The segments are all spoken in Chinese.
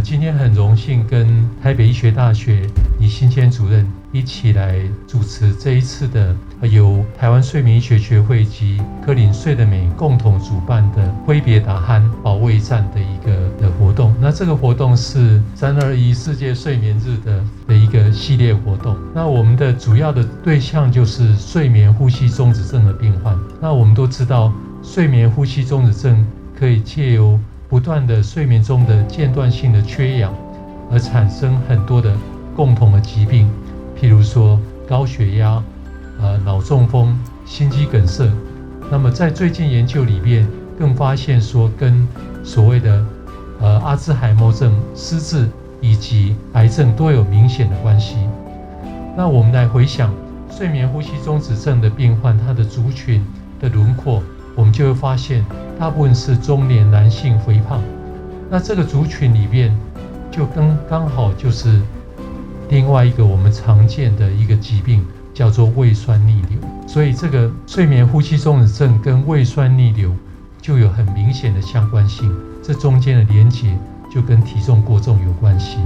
今天很荣幸跟台北医学大学李新谦主任一起来主持这一次的由台湾睡眠医学学会及科林睡得美共同主办的挥别打鼾保卫战的一个活动。那这个活动是321世界睡眠日的一个系列活动。那我们的主要的对象就是睡眠呼吸中止症的病患。那我们都知道，睡眠呼吸中止症可以借由不断的睡眠中的间断性的缺氧，而产生很多的共同的疾病，譬如说高血压、脑中风、心肌梗塞。那么在最近研究里面，更发现说跟所谓的阿兹海默症、失智以及癌症都有明显的关系。那我们来回想睡眠呼吸中止症的病患，他的族群的轮廓，我们就会发现大部分是中年男性肥胖。那这个族群里面就刚好就是另外一个我们常见的一个疾病，叫做胃酸逆流。所以这个睡眠呼吸中止症跟胃酸逆流就有很明显的相关性，这中间的连结就跟体重过重有关系。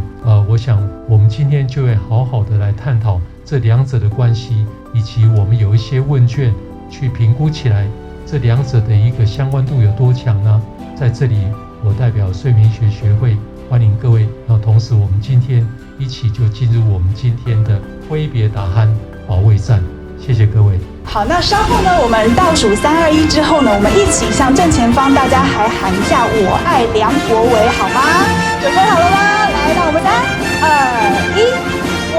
我想我们今天就会好好的来探讨这两者的关系，以及我们有一些问卷去评估起来这两者的一个相关度有多强呢？在这里，我代表睡眠学学会欢迎各位。同时，我们今天一起就进入我们今天的挥别打鼾保卫战。谢谢各位。好，那稍后呢，我们倒数3、2、1之后呢，我们一起向正前方，大家还喊一下"我爱梁国维"，好吗？准备好了吗？来，那我们3、2、1，我